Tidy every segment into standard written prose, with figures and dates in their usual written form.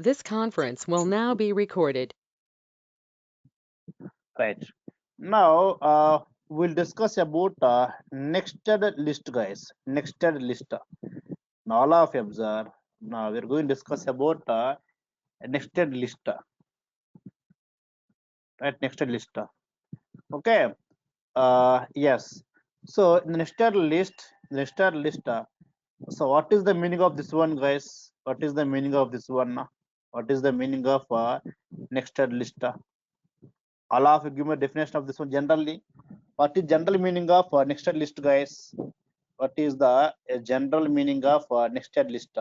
This conference will now be recorded. Right. Now we'll discuss about nested list, guys. Nested list. Now all of you observe. Now we're going to discuss about nested list. Right, nested list. Okay. Yes. So in the nested list. So what is the meaning of this one, guys? What is the meaning of this one? What is the meaning of nested list? All of you give me a definition of this one generally. What is general meaning of nested list, guys? What is the general meaning of nested list?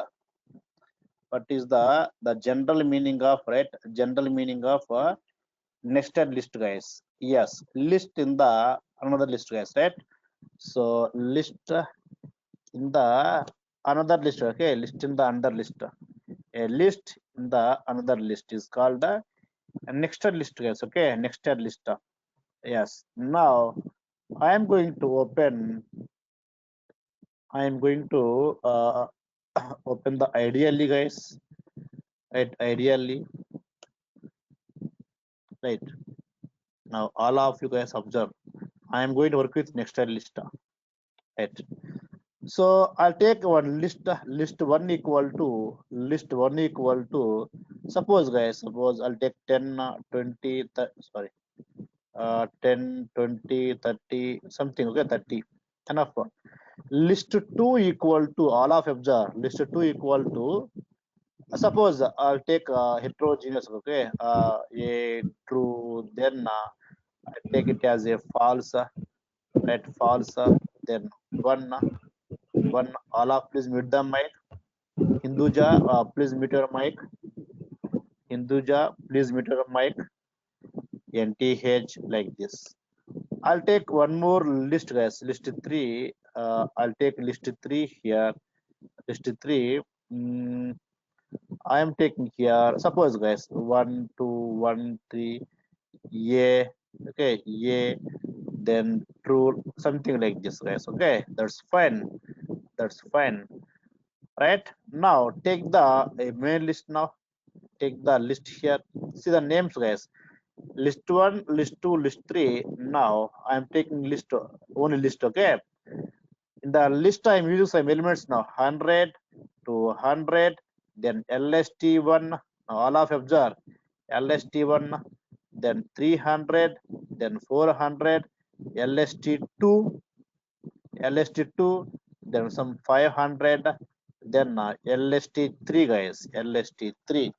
What is the general meaning of, right? General meaning of nested list, guys? Yes, list in the another list, guys, right? So list in the another list, okay? List in the another list. A list in the another list is called the nested list, guys. Okay, nested list. Yes. Now I am going to open. I am going to open the ideally, guys. Right, ideally. Right. Now all of you guys observe. I am going to work with next list. Right. So I'll take one list. List one equal to list one equal to. Suppose, guys. Suppose I'll take 10, 20. Sorry. 10, 20, 30, something. Okay, 30. Enough. List 2 equal to all of observe. List 2 equal to. Suppose I'll take heterogeneous, okay, a true, then I take it as a false, right? False, then one, one. All of please mute the mic. Hinduja, please mute your mic. Hinduja, please mute your mic. NTH like this. I'll take one more list, guys. List 3. I'll take list 3 here. List 3. I am taking here. Suppose, guys, 1, 2, 1, 3. Yeah, okay, yeah, then true, something like this, guys. Okay, that's fine. That's fine. Right now, take the main list now. Take the list here. See the names, guys. List 1, list 2, list 3. Now I'm taking list only list. Okay, in the list I'm using some elements now. 100 to 100, then LST1. Now all of observe LST1, then 300, then 400, LST2, LST2, then some 500, then LST3, guys, LST3,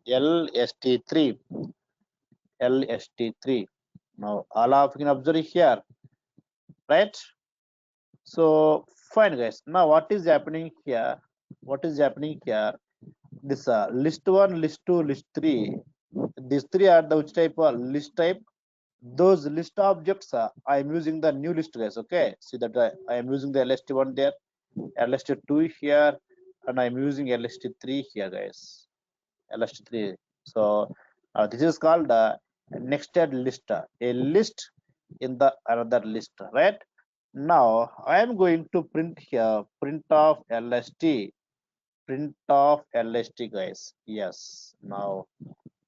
LST3, LST3. Now all of you can observe here, right? So fine, guys. Now what is happening here? What is happening here? This list 1, list 2, list 3. These three are the which type of list type. Those list objects, I am using the new list, guys. Okay, see that I am using the LST1 there, LST2 here, and I am using LST3 here, guys. LST3. So this is called nested list, a list in the another list, right? Now I am going to print here, print of LST, print of LST, guys. Yes. Now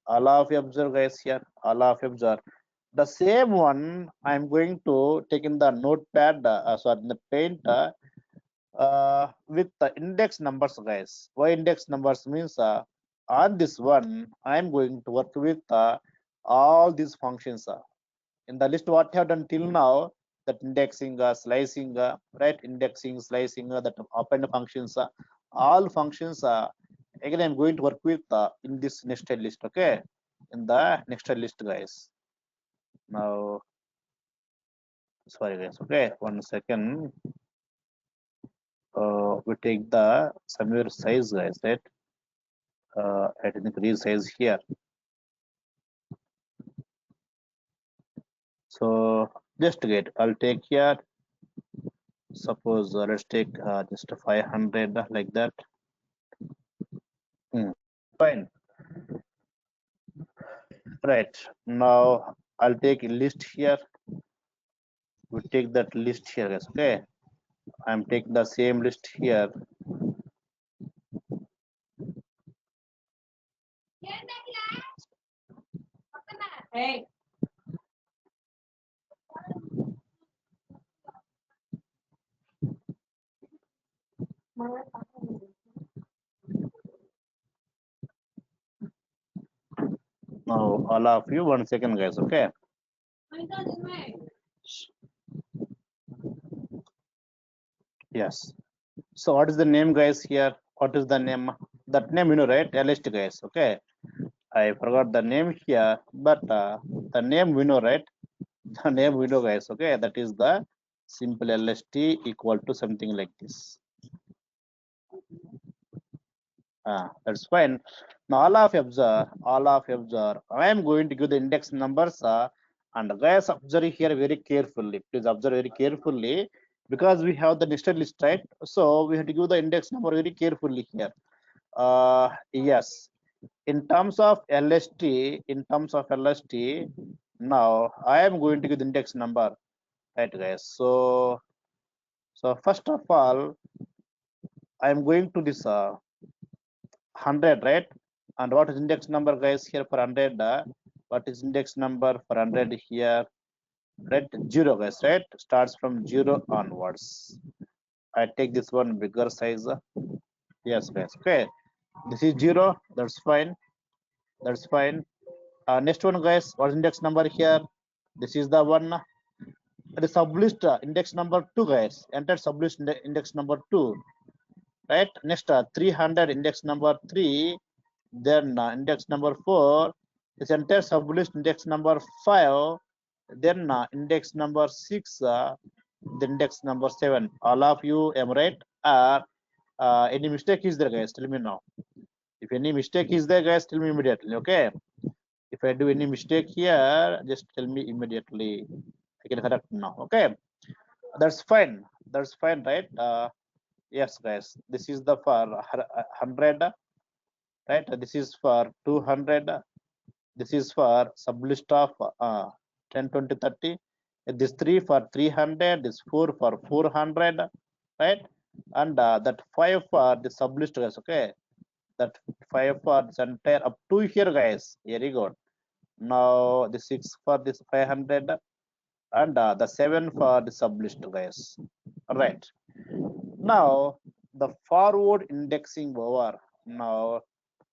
all of you observe, guys, here. All of you observe. The same one I'm going to take in the notepad, sorry, in the paint with the index numbers, guys. Why index numbers means on this one I'm going to work with all these functions. In the list what I have done till now, that indexing, slicing, right? Indexing, slicing, that append functions, all functions. Again, I'm going to work with in this nested list. Okay, in the nested list, guys. Now, sorry, guys. Okay, 1 second. We take the somewhere size, guys. Right? I think resize here. So just get. I'll take here. Suppose let's take just 500 like that. Fine. Right. Now I'll take a list here. We take that list here, guys. Okay. I'm taking the same list here. Now, all of you, 1 second, guys. Okay. Yes. So, what is the name, guys? Here, what is the name? That name, right? LST, guys. Okay. I forgot the name here, but the name we know, right? The name we know, guys. Okay. That is the simple LST equal to something like this. That's fine. Now all of you observe. I am going to give the index numbers and guys observe here very carefully. Please observe very carefully because we have the listed list, right? So we have to give the index number very carefully here. Yes, in terms of LST, now I am going to give the index number, right, guys? So first of all, I am going to this 100, right? And what is index number, guys, here for 100? What is index number for 100 here? Right, 0, guys, right? Starts from 0 onwards. I take this one bigger size. Yes, guys. Okay, this is 0. That's fine. That's fine. Next one, guys. What is index number here? This is the one. The sublist index number 2, guys. Enter sublist index number 2. Right. Next, 300 index number 3. Then index number 4 is entire sublist index number 5, then index number 6, the index number 7. All of you am right, or any mistake is there, guys? Tell me now. If any mistake is there, guys, tell me immediately. Okay, if I do any mistake here, just tell me immediately. I can correct now. Okay, that's fine. That's fine, right? Yes, guys, this is the for 100, right? This is for 200. This is for sublist of 10, 20, 30. This 3 for 300. This 4 for 400, right? And that 5 for the sublist, guys. Okay, that 5 for this entire up to here, guys. Very good. Now the 6 for this 500 and the 7 for the sublist, guys. All right. Now the forward indexing over. Now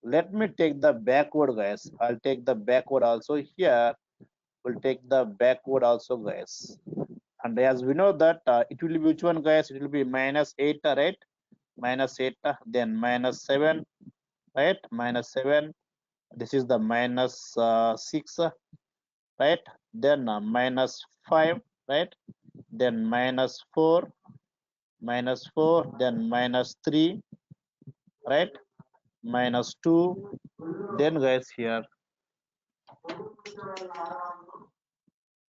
let me take the backward, guys. I'll take the backward also here. We'll take the backward also, guys. And as we know that it will be which one, guys? It will be -8, right? -8, then -7, right? -7. This is the -6, right? Then -5, right? Then -4, -4, then -3, right? -2. Then, guys, here,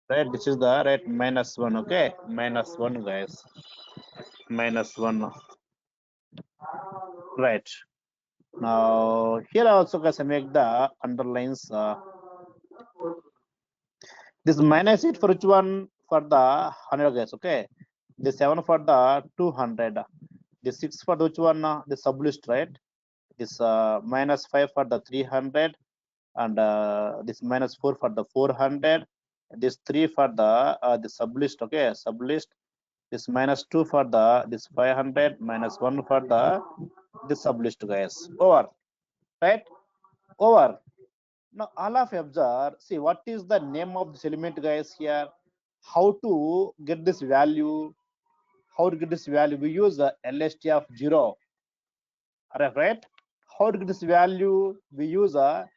right? This is the right -1. Okay, -1, guys. -1, right? Now here also, guys, I make the underlines. This -8 for which one? For the 100, guys. Okay, the 7 for the 200. The 6 for which one? The sublist, right? This -5 for the 300, and this -4 for the 400. This 3 for the sublist. Okay, sublist. This -2 for the this 500, -1 for the sublist, guys. Over, right? Over. Now all of you observe, see what is the name of this element, guys, here. How to get this value? How to get this value? We use the LST of 0. Right? How to get this value? We use a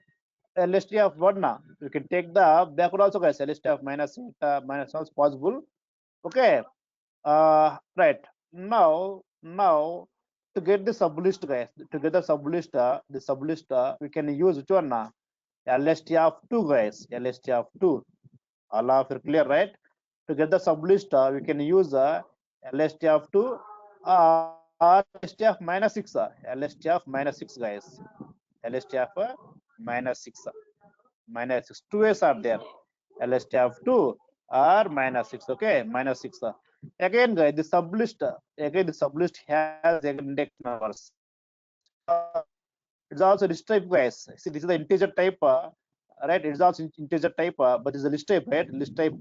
LST of 1. Now you can take the backward also, guys. LST of -8, -1 is possible. Okay. Right. Now to get the sublist, guys, to get the sublist, we can use which one? LST of 2, guys. LST of 2. All of you clear, right? To get the sublist, we can use LST of 2 or LST of -6. LST of -6, guys. LST of -6. -6. Two ways are there. LST of 2 or -6. Okay, -6. Again, guys, the sublist. Again, the sublist has again index numbers. It's also list type, guys. See, this is the integer type, right? It's also integer type, but it's a list type, right? List type.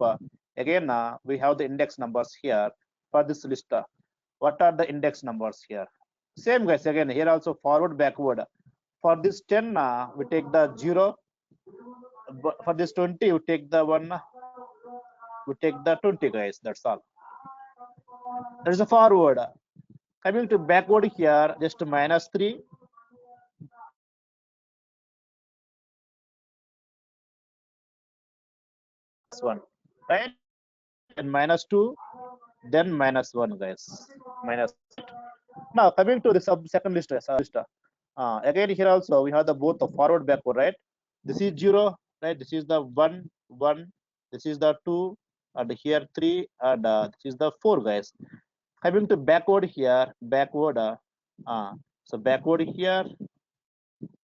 Again, we have the index numbers here for this list. What are the index numbers here? Same, guys. Again, here also forward, backward. For this 10, we take the 0. For this 20, we take the 1. We take the 20, guys. That's all. There is a forward. Coming to backward here, just -3. 1, right? And -2, then -1, guys. Minus. Now coming to the second list, again here also we have the both the forward, backward, right? This is 0, right? This is the 1, 1. This is the 2, and here 3, and this is the 4, guys. Coming to backward here, backward. So backward here,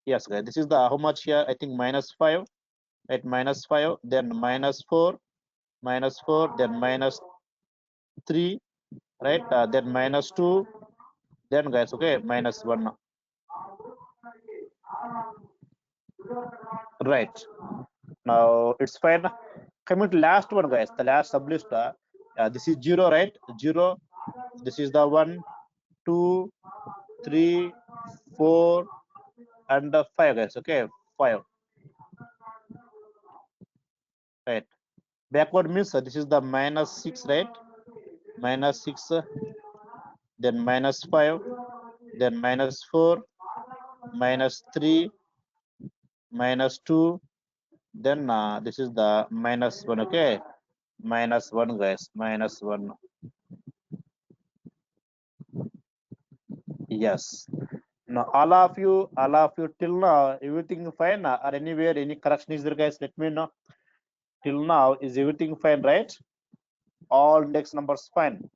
yes, guys. This is the how much here? I think -5, right? -5, then -4, -4, then -3, right? Then -2, then, guys, okay, -1, right? Now it's fine. Coming to last one, guys, the last sublist. This is 0, right? 0. This is the 1, 2, 3, 4, and 5, guys. Okay, 5, right? Backward means this is the -6, right? -6, then -5, then -4, -3, -2, then this is the -1. Okay, -1, guys, -1. Yes. Now all of you till now, everything fine, or anywhere any correction is there, guys? Let me know. Till now, is everything fine, right? All index numbers fine.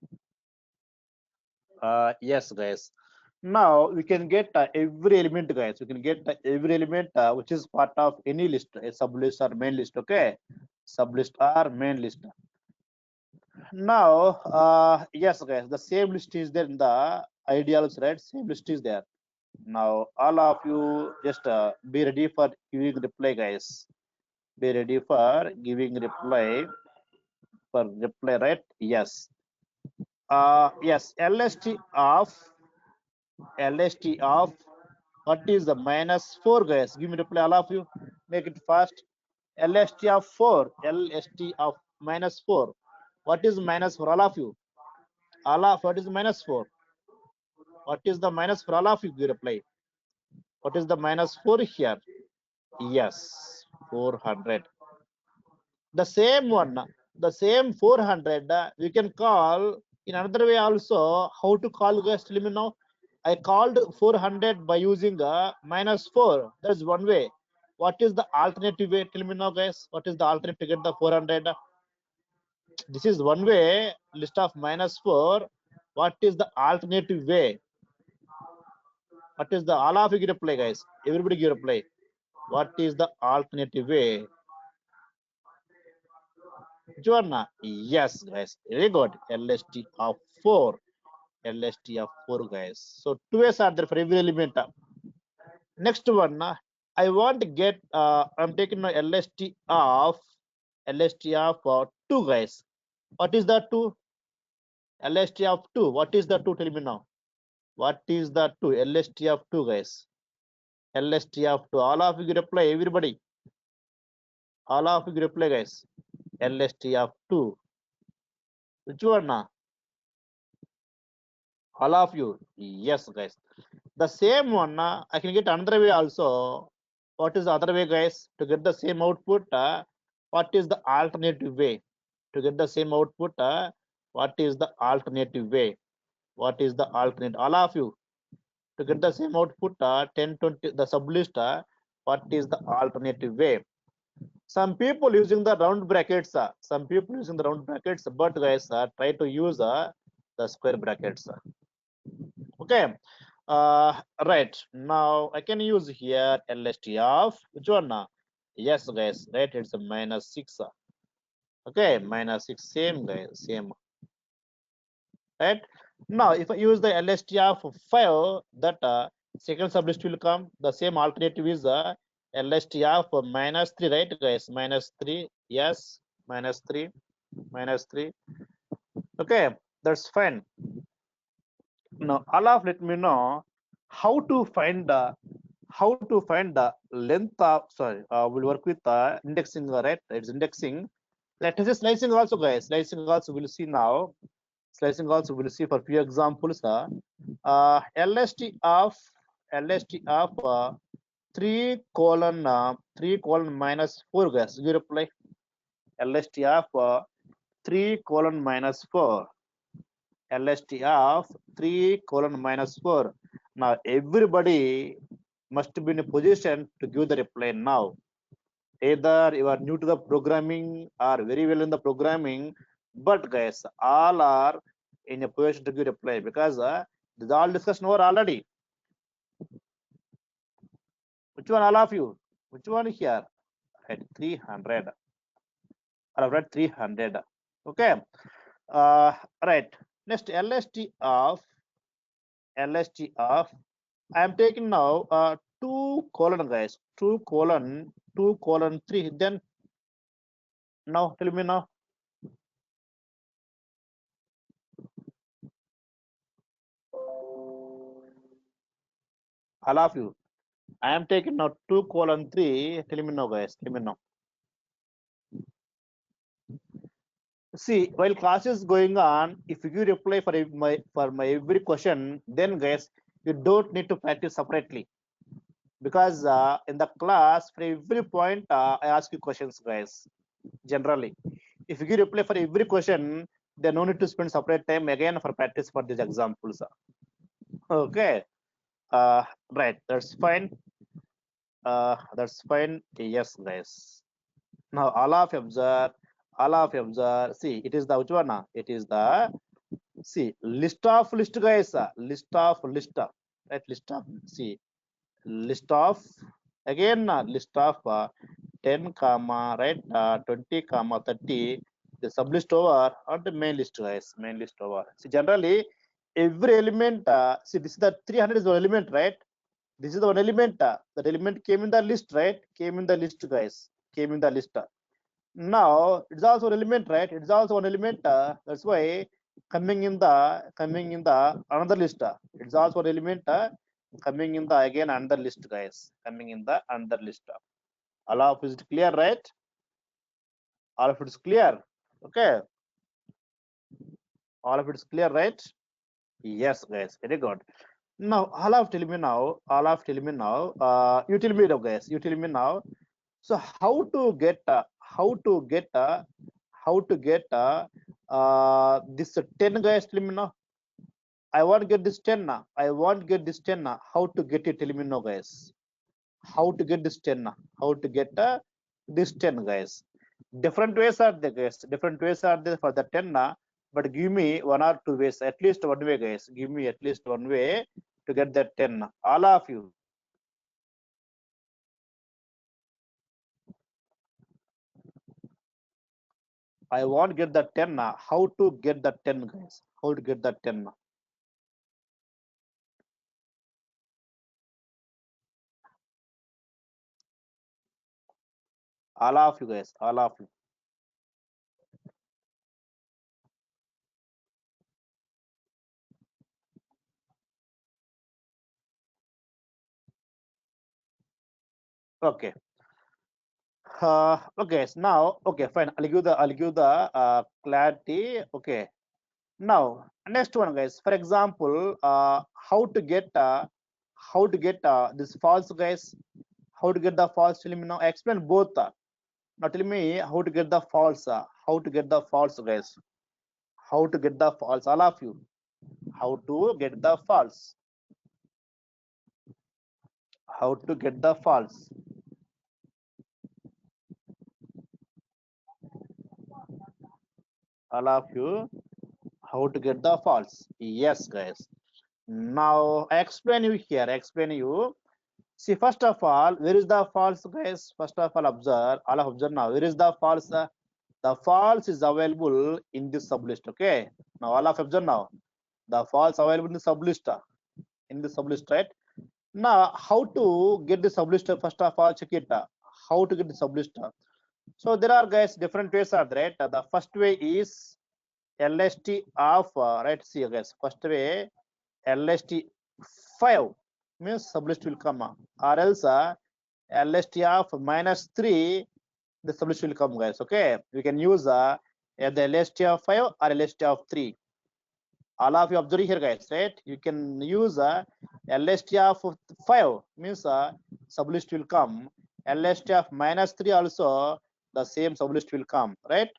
Yes, guys. Now we can get every element, guys. We can get every element which is part of any list, a sublist or main list. Okay, sublist or main list. Now, yes, guys, the same list is there in the ideals, right? Same list is there. Now all of you just be ready for giving reply, guys. Be ready for giving reply, right? Yes. Yes, lst of what is the -4, guys? Give me reply, all of you. Make it fast. lst of 4, lst of -4. What is -4, all of you? What is -4? What is the -4, all of you? Give reply. What is the -4 here? Yes, 400. The same one, the same 400, we can call in another way also. How to call, guys? Let me know. I called 400 by using -4. That's one way. What is the alternative way? Tell me now, guys. What is the alternative to get the 400? This is one way. List of -4. What is the alternative way? What is the, all of you give reply, guys? Everybody give reply. What is the alternative way? Joanna, yes, guys, very good. LST of 4, LST of 4, guys. So two ways are there for every element. Next one, I want to get. I'm taking my LST of 2, guys. What is the 2? LST of 2. What is the 2? Tell me now. What is the 2? LST of 2, guys. LST of 2. All of you reply. Everybody. All of you reply, guys. LST of 2. Which one? All of you. Yes, guys. The same one, I can get another way also. What is the other way, guys? To get the same output, what is the alternative way? To get the same output, what is the alternative way? What is the alternate? All of you. To get the same output, 10, 20, the sublist, what is the alternative way? Some people using the round brackets, some people using the round brackets, but guys, try to use the square brackets. Okay, right. Now I can use here lst of which one? Yes, guys, right? It's a -6. Okay, -6. Same, guys, same. Right. Now if I use the lst of 5, that Second sublist will come. The same alternative is LST of -3, right, guys? -3. Yes, -3, -3. Okay, that's fine. Now, Alaf, let me know how to find the length of. Sorry, we'll work with indexing, right? It's indexing. Let us see slicing also, guys. Slicing also we'll see now. Slicing also we'll see for few examples. LST of 3 colon -4, guys. You reply LST of 3 colon -4. LST of 3 colon -4. Now everybody must be in a position to give the reply now. Either you are new to the programming or very well in the programming, but guys, all are in a position to give reply because this is all discussed over already. Which one, all of you? Which one here? At 300. I've read 300. Okay. Right. Next, LST of. I am taking now 2 colon, guys. 2 colon 3. Then now tell me now. All of you. I am taking now 2 colon 3. Tell me now, guys. Tell me now. See, while class is going on, if you reply for my every question, then guys, you don't need to practice separately because in the class for every point I ask you questions, guys. Generally, if you reply for every question, then no need to spend separate time again for practice for these examples. Okay, right. That's fine. That's fine. Yes, guys. Now all of you observe. See, it is the which one? It is the see list of list, guys. List of list. Right, list of see list of again list of 10 comma right 20 comma 30. The sublist over or the main list, guys. Main list over. See, generally every element. See, this is the 300 is one element, right? This is the one element. That element came in the list, right? Came in the list, guys. Came in the list. Now it's also an element, right? It's also an element. That's why coming in the another list. It's also an element coming in the again another list, guys. Coming in the another list. All of it is clear, right? All of it is clear. Okay. All of it is clear, right? Yes, guys. Very good. Now all of tell me now. All of tell me now. You tell me now, guys. You tell me now. So how to get this 10, guys? Tell me now. I want to get this 10 now. I want to get this 10 now. How to get it? Tell me now, guys. How to get this 10 now? How to get this 10, guys? Different ways are there, guys. Different ways are there for the 10 now. But give me one or two ways, at least one way, guys. Give me at least one way to get that 10. All of you. I want to get the 10 now. How to get the 10, guys? How to get the 10 now? All of you, guys. All of you. Okay. Okay. So now, okay, fine. I'll give the clarity. Okay. Now, next one, guys. For example, how to get this false, guys? How to get the false? Tell me now. Explain both. Now tell me how to get the false. How to get the false, guys? How to get the false? All of you. How to get the false? How to get the false? All of you. How to get the false? Yes, guys. Now I explain you here. Explain you. See, first of all, where is the false, guys? First of all, observe. All of observe now. Where is the false? The false is available in this sublist. Okay. Now all of observe now. The false available in the sublist. In the sublist, right? Now, how to get the sublist? First of all, check it. How to get the sublist? So there are guys different ways are there, right? The first way is LST of right. See guys, first way LST 5 means sublist will come, or else LST of -3 the sublist will come, guys. Okay, we can use the LST of 5 or LST of 3. All of you observe here, guys, right? You can use LST of 5 means sublist will come. LST of -3 also the same sublist will come, right?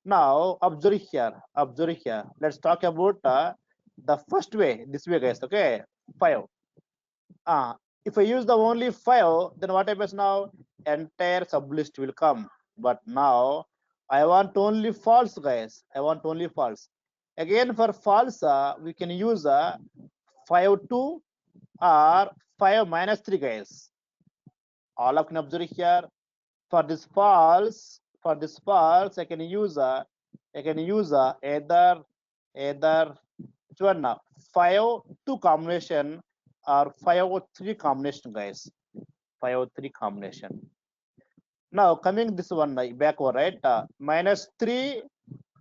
Now observe here, observe here. Let's talk about the first way, this way, guys. Okay, 5. If I use the only 5, then what happens now? Entire sublist will come. But now I want only false, guys. I want only false. Again, for false, we can use 5 2 or 5 -3, guys. All of you can observe here. For this false, I can use either which one now? 5 2 combination or 5 3 combination, guys. 5 3 combination. Now coming this one backward, right? -3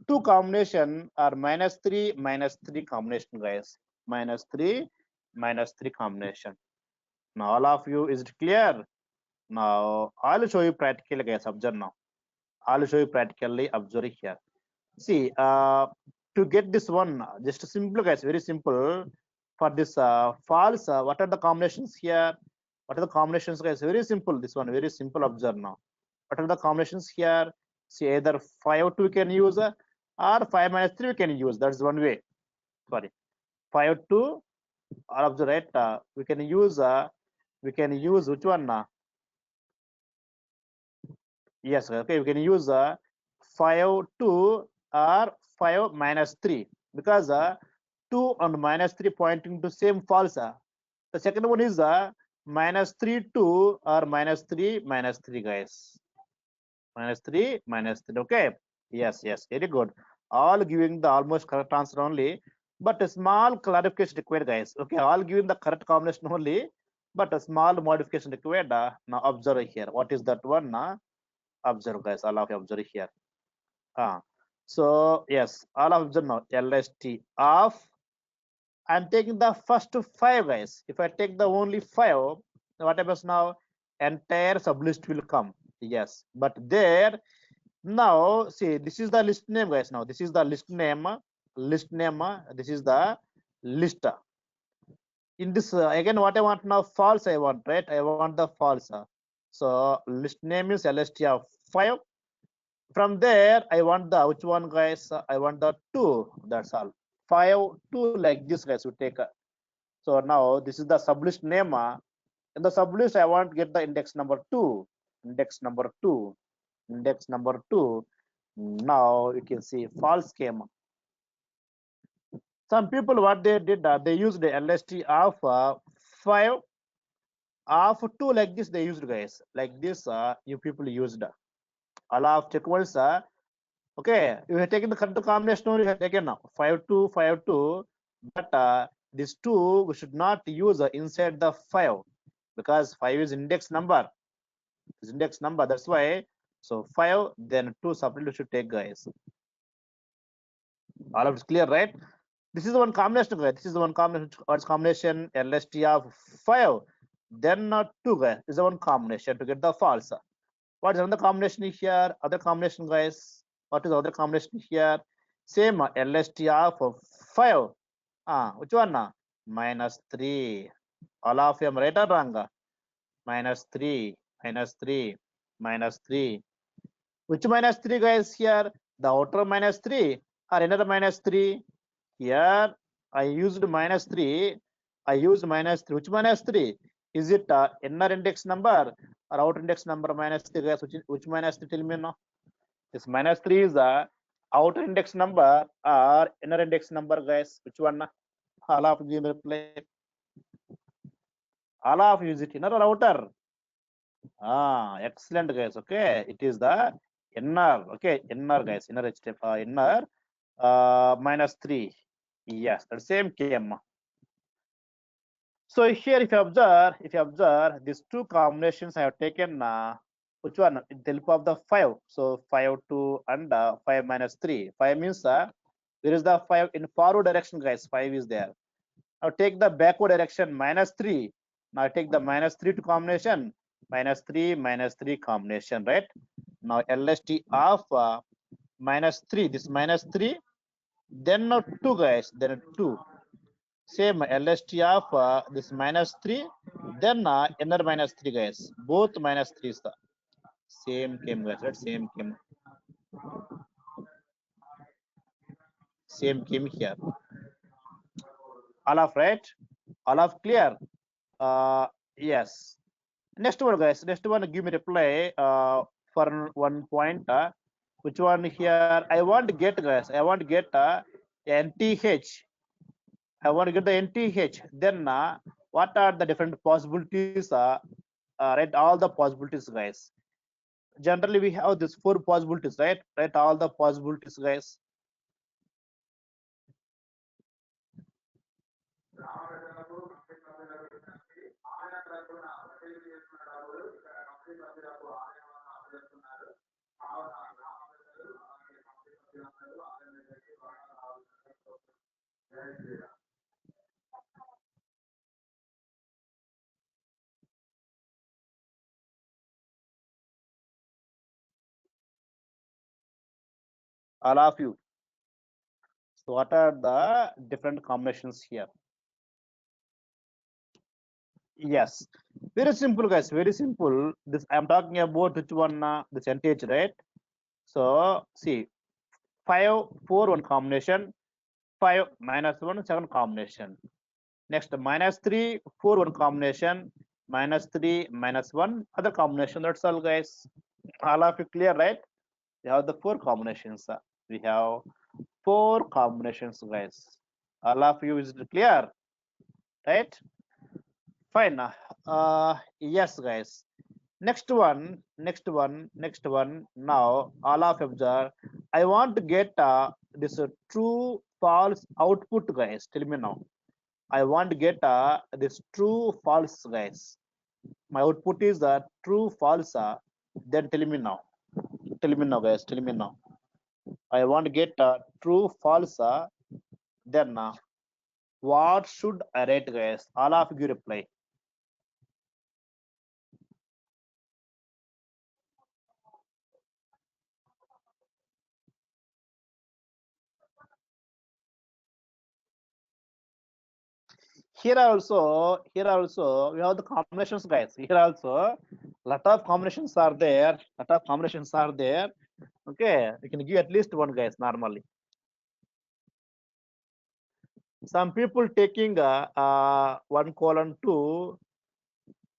2 combination or -3 combination, guys. -3 combination. Now all of you, is it clear? Now I'll show you practically, guys. Observe now. I'll show you practically. Observe here. See, to get this one, just simple, guys. Very simple. For this false, what are the combinations here? What are the combinations, guys? Very simple. This one, very simple. Observe now. What are the combinations here? See, either 5 2 we can use or 5 -3 we can use. That's one way. Sorry, 5 2 or observe, right? We can use which one? Yes, okay. We can use 5 2 or 5 -3 because 2 and -3 pointing to same false. The second one is -3 2 or -3 guys. -3. Okay. Yes. Very good. All giving the almost correct answer only, but a small clarification required, guys. Okay. All giving the correct combination only, but a small modification required. Now observe here. What is that one? Observe, guys. All of you observe here. So yes, all of them now. LST of, I'm taking the first 5, guys. If I take the only 5, what happens now? Entire sublist will come. Yes, but there now, see, this is the list name, guys. Now this is the list name. This is the list. In this again, what I want now? False. I want, right? I want the false. So list name is LST of 5. From there, I want the which one, guys? I want the 2. That's all. 5 2 like this, guys. We take. So now this is the sublist name. In the sublist, I want to get the index number 2. Index number 2. Index number 2. Now you can see false came. Some people, what they did, they used the LST of 5 of 2 like this. They used, guys, like this. You people used all of check once. Okay, you have taken the correct combination only, you have taken now 5 2 5 2, but this 2 we should not use inside the 5 because 5 is index number. Is index number. That's why. So 5 then 2 separately should take, guys. All of it's clear, right? This is the one combination, guys. This is the one combination. What's combination? LST of 5. Then 2, guys. Is the one combination to get the false. What is another combination here? Other combination, guys. What is other combination here? Same LST of 5. Which one? -3. All of them right or wrong? -3, -3. Which -3, guys, here? The outer -3 or inner -3? Here I used -3. I used -3. Which -3? Is it inner index number or outer index number -3, guys? Which -3? Tell me now. This -3 is the outer index number or inner index number, guys. Which one? All of you reply. All of you, is it inner or outer? Excellent, guys. Okay, it is the inner. Okay, inner, guys. Inner inner -3. Yes, the same came. So here, if you observe these two combinations I have taken. Which one? With the help of the 5. So 5 2 and 5 minus 3. 5 means there is the 5 in forward direction, guys. 5 is there. Now take the backward direction minus 3. Now take the minus 3 to combination. Minus 3 combination, right? Now LST of minus 3. This minus 3. Then now 2, guys. Then 2. Same LST of this minus 3. Then inner minus 3, guys. Both minus 3 is the same came, guys. Right? Same came here. All of right? All of clear? Yes. Next one, guys. Next one, give me reply for one point. Which one here? I want to get, guys. I want to get NTH. I want to get the NTH. Then what are the different possibilities? Write all the possibilities, guys. Generally, we have these 4 possibilities, right? Write all the possibilities, guys. All of you. So what are the different combinations here? Yes, very simple, guys. Very simple. This I'm talking about which one? This NTH, right? So see, 5 4 1 combination, 5 minus 1 7 combination. Next minus 3 4 1 combination, minus 3 minus 1 other combination. That's all, guys. All of you clear, right? We have the 4 combinations. We have 4 combinations, guys. All of you is clear, right? Fine. Yes, guys. Next one. Now, all of observe. I want to get this true false output, guys. Tell me now. I want to get this true false, guys. My output is true false. Then tell me now. Tell me now, guys. Tell me now. I want to get true false. Then what should I write, guys? All of you reply. Here also we have the combinations, guys. Here also lot of combinations are there. Okay, you can give at least one, guys. Normally some people taking 1 colon 2,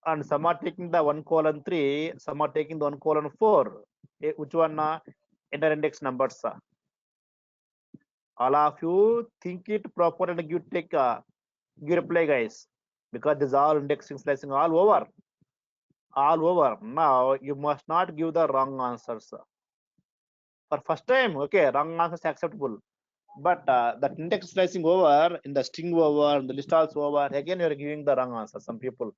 and some are taking the 1 colon 3, some are taking the 1 colon 4. Which one inter index numbers? All of you think it proper and give reply, guys, because this all indexing slicing all over. Now you must not give the wrong answers for first time. Okay, wrong answers acceptable, but that index slicing over, in the string over, in the list also over, again you are giving the wrong answer. Some people.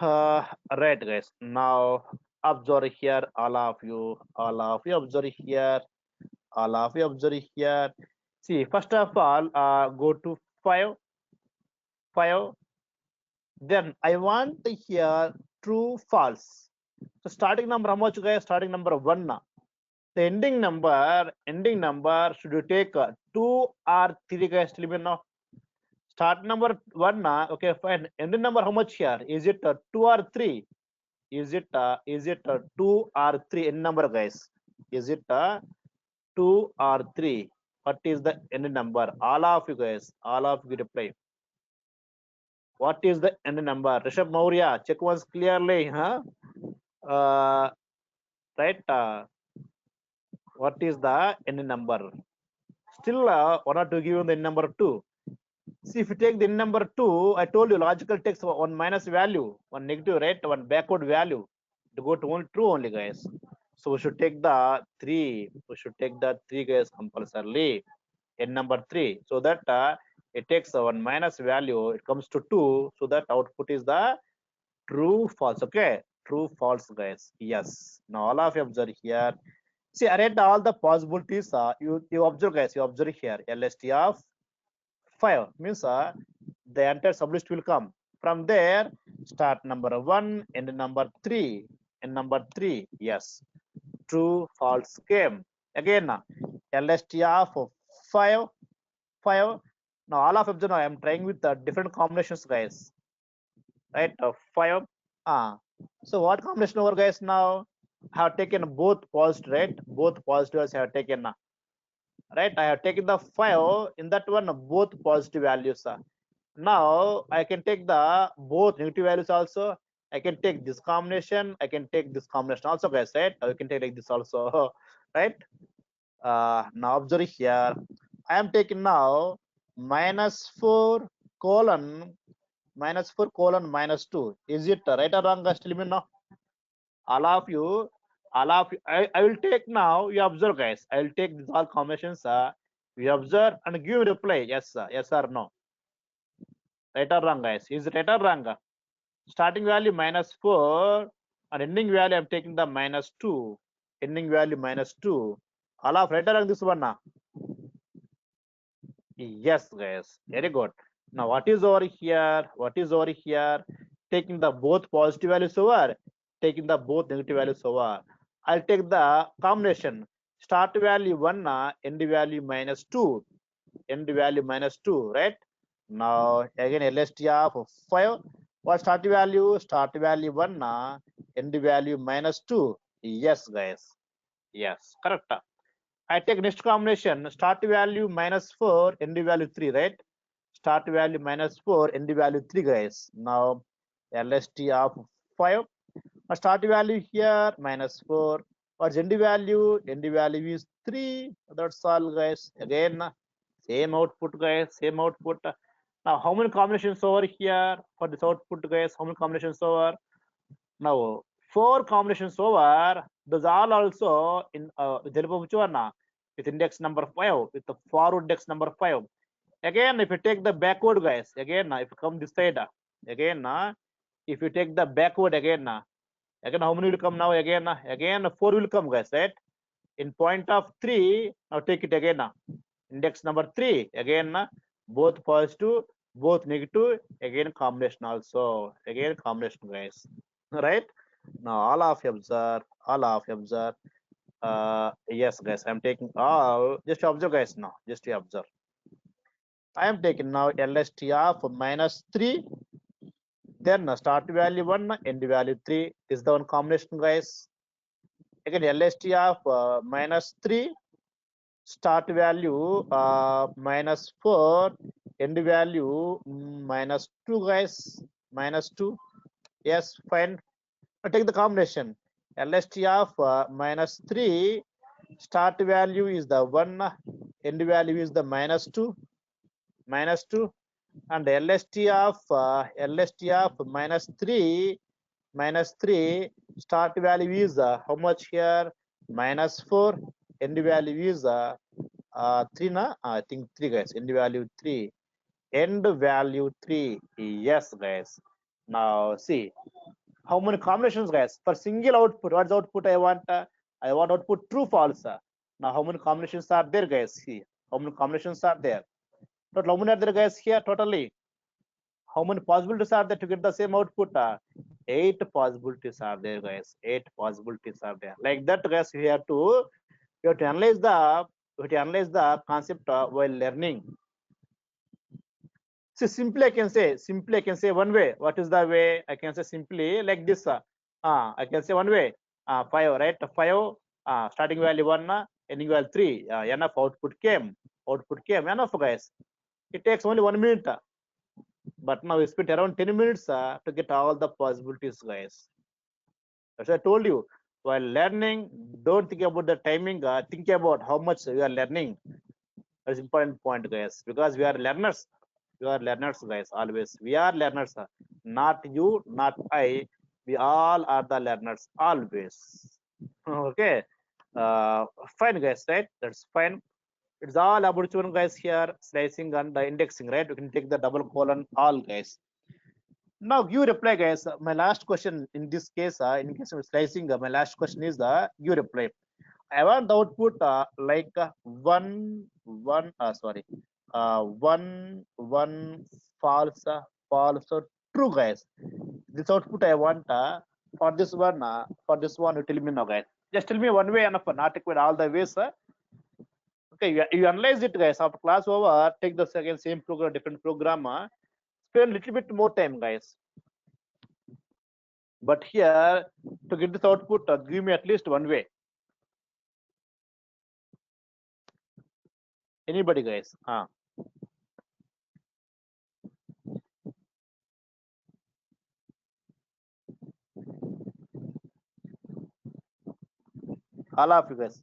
Right, guys. Now observe here, all of you observe here, see, first of all, go to 5. Then I want here true false. So starting number how much, guys? Starting number 1. The ending number should you take 2 or 3, guys? Tell me now. Start number 1. Okay, fine. Ending number how much here? Is it 2 or 3? Is it 2 or 3 end number, guys? Is it 2 or 3? What is the end number? All of you, guys. All of you reply. What is the end number? Rishabh Maurya, check once clearly, huh? Right? What is the n number? Still, one or two given the n number 2. See, if you take the n number 2, I told you logical takes one minus value, one negative, right? One backward value to go to only true only, guys. So we should take the 3. We should take the 3 guys compulsorily in number 3. So that it takes 1 minus value. It comes to 2. So that output is the true false. Okay. True false guys. Yes. Now all of you observe here. See, arrange all the possibilities. You observe guys. You observe here. LST of 5 means the entire sublist will come. From there, start number 1 and number 3. And number 3, yes, true, false came. Again, LST of 5, 5. Now, all of them, I am trying with the different combinations, guys. Right? 5. So, what combination over, guys, now? I have taken both positive, right? Both positives I have taken. Right? I have taken the 5. In that one, both positive values. Now I can take the both negative values also. I can take this combination. I can take this combination also, guys. Right? I can take like this also. Right? Now observe here. I am taking now -4 colon -4 colon -2. Is it right or wrong, guys? Tell me now. All of you, all of you. I will take now. You observe, guys. I will take these all combinations. We observe and give reply. Yes, sir. Yes or no. Right or wrong, guys? Is it right or wrong? Starting value -4 and ending value I'm taking the -2. Ending value -2. All of right or wrong this one now? Yes, guys. Very good. Now what is over here? What is over here? Taking the both positive values over, taking the both negative values over. I'll take the combination. Start value 1, end value -2. End value -2, right? Now again LST of 5. What start value? Start value 1, end value -2. Yes, guys. Yes, correct. I take next combination. Start value -4, end value 3, right? Start value -4, end value 3, guys. Now LST of 5. Start value here -4. What's end value? End value is 3. That's all, guys. Again, same output, guys. Same output. Now, how many combinations over here for this output, guys? How many combinations over? Now, 4 combinations over. Those all also in with index number 5, with the forward index number 5. Again, if you take the backward, guys, again, if you come this side, again, if you take the backward again, again, how many will come now? Again, 4 will come, guys, right? In point of 3, now take it again. Index number 3, again, both positive, both negative, again, combination also. Again, combination, guys. Right? Now, all of you observe, all of you observe. Yes, guys, I'm taking all. Just observe, guys, now. Just to observe. I am taking now LST of -3. Then start value 1, end value 3. This is the one combination, guys. Again, LST of -3, start value -4, end value -2, guys. -2. Yes, fine. Now take the combination. LST of -3, start value is the 1, end value is the -2, -2, and LST of -3, start value is how much here? -4, end value is 3, na? I think 3, guys. End value 3. End value 3. Yes, guys. Now see how many combinations, guys, for single output. What's the output I want? I want output true false. Now how many combinations are there, guys? See how many combinations are there. Total how many are there, guys, here totally? How many possibilities are there to get the same output? 8 possibilities are there, guys. 8 possibilities are there. Like that, guys, you have to analyze the concept while learning. See, simply I can say one way. What is the way? I can say simply like this. I can say one way. 5, right? 5. Starting value 1, ending value 3. Enough output came. Output came. Enough, guys. It takes only 1 minute. But now we spent around 10 minutes to get all the possibilities, guys. As I told you, while learning, don't think about the timing. Think about how much you are learning. That's important point, guys. Because we are learners. We are learners, guys. Always. We are learners. Not you, not I. We all are the learners. Always. Okay. Uh, Fine, guys, right? That's fine. It's all about which one, guys, here, slicing and the indexing, right? You can take the double colon all, guys. Now you reply, guys. My last question in this case, in case of slicing, my last question is the you reply. I want the output like sorry, one false, false, true, guys. This output I want for this one, you tell me now, guys. Just tell me one way enough, not equal all the ways. Okay, you analyze it, guys. After class over, take the second same program, different program. Spend little bit more time, guys. But here, to get this output, give me at least one way. Anybody, guys? All of you, guys.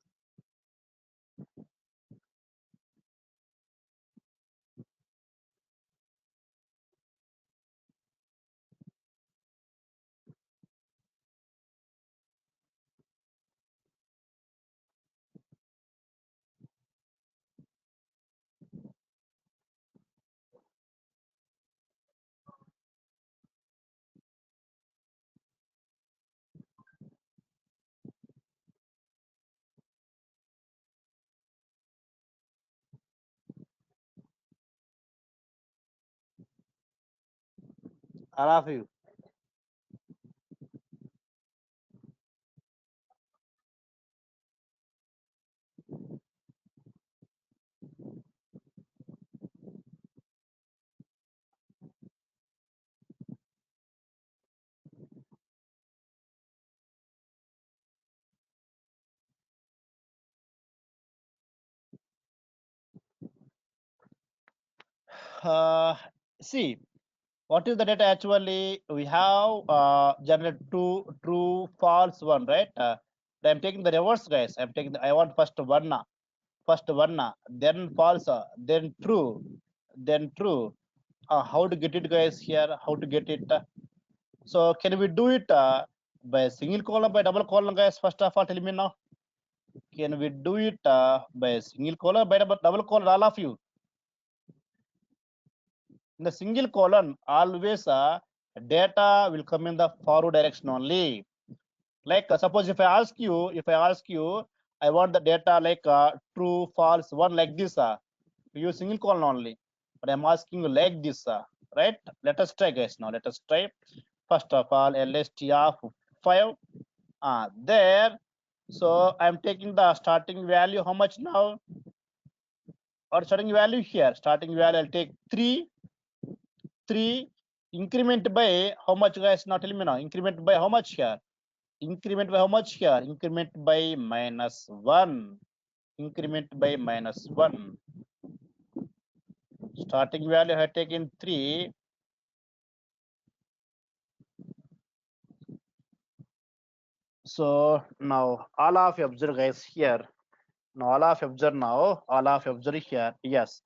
All of you. Uh, See, what is the data actually? We have generate two true, false one, right? I'm taking the reverse, guys. I'm taking. I want first one, then false, then true, then true. How to get it, guys? Here, how to get it? So can we do it by single column, by double column, guys? First of all, tell me now. Can we do it by single column, by double column? All of you. In the single column, always data will come in the forward direction only. Like suppose if I ask you, I want the data like true, false, one like this. Use single column only. But I'm asking you like this, right? Let us try, guys. Now let us try. First of all, lst of 5. There. So I'm taking the starting value. How much now? Or starting value here. Starting value I'll take 3. 3 increment by how much, guys? Now tell me now. Increment by how much here? Increment by how much here? Increment by -1. Increment by -1. Starting value I have taken 3. So now all of you observe, guys, here. Now all of you observe now. All of you observe here. Yes.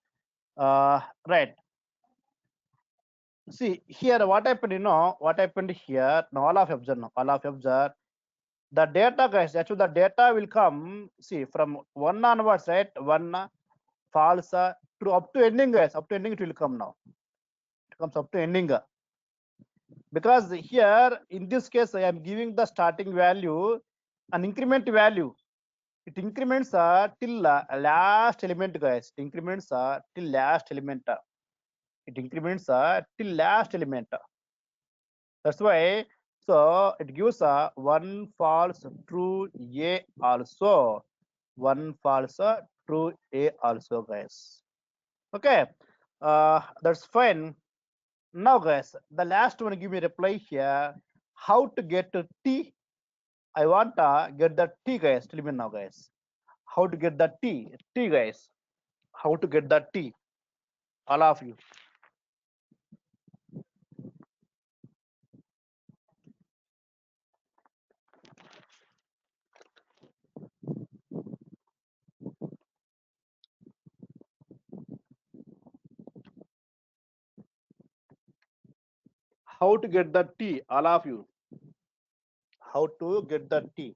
Right. See here what happened, what happened here. Now all of you observe now. All of you observe. The data, guys, actually the data will come, see, from 1 onwards, right? 1 false, true, up to ending, guys. Up to ending it will come now. It comes up to ending. Because here in this case I am giving the starting value an increment value. It increments till last element, guys. It increments till last element. It increments till last element. That's why. So it gives one false true A also, one false true A also, guys. Okay, that's fine. Now, guys, the last one give me reply here. How to get to T? I want to get the T, guys. Tell me now, guys. How to get the T? T, guys. How to get the T? All of you. How to get the T? All of you. How to get the T?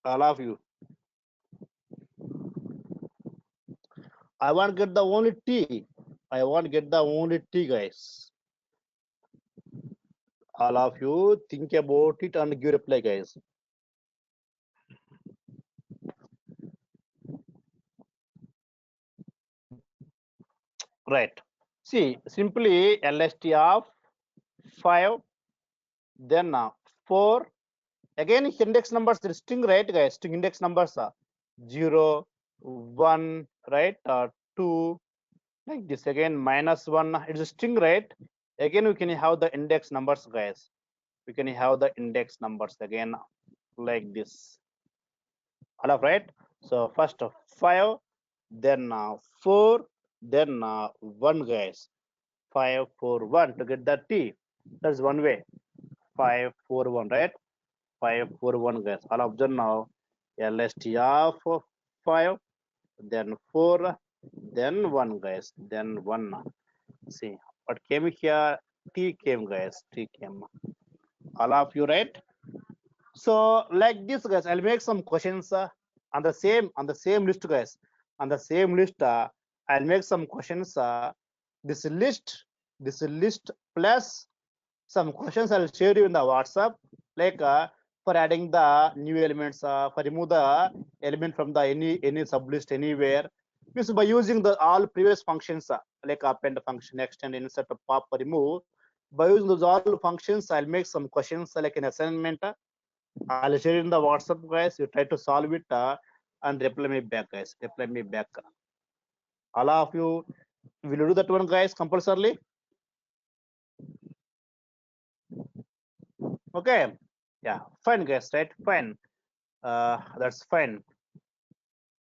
All of you. I want to get the only T. I want to get the only T, guys. All of you think about it and give reply, guys. Right. See, simply LST of 5, then 4. Again, index numbers, the string, right, guys? String index numbers are 0, 1, right? 2, like this. Again, -1. It's a string, right? Again, we can have the index numbers, guys. We can have the index numbers again, like this. All right. So first 5, then 4, then 1, guys. 5, 4, 1 to get the T. That's one way. 5, 4, 1, right? 5, 4, 1, guys. All observe now. LST of 5, then 4, then 1, guys. Then 1. See what came here? T came, guys. T came. All of you, right? So like this, guys, I'll make some questions on the same list, guys. On the same list, I'll make some questions. This list plus some questions I'll share you in the WhatsApp, like for adding the new elements, for remove the element from the any sublist anywhere. Means by using the all previous functions, like append function, extend, insert, pop, remove. By using those all functions, I'll make some questions like an assignment. I'll share in the WhatsApp, guys. You try to solve it and reply me back, guys. Reply me back. All of you will you do that one, guys, compulsorily. Okay. Yeah, fine, guys. Right, fine. That's fine.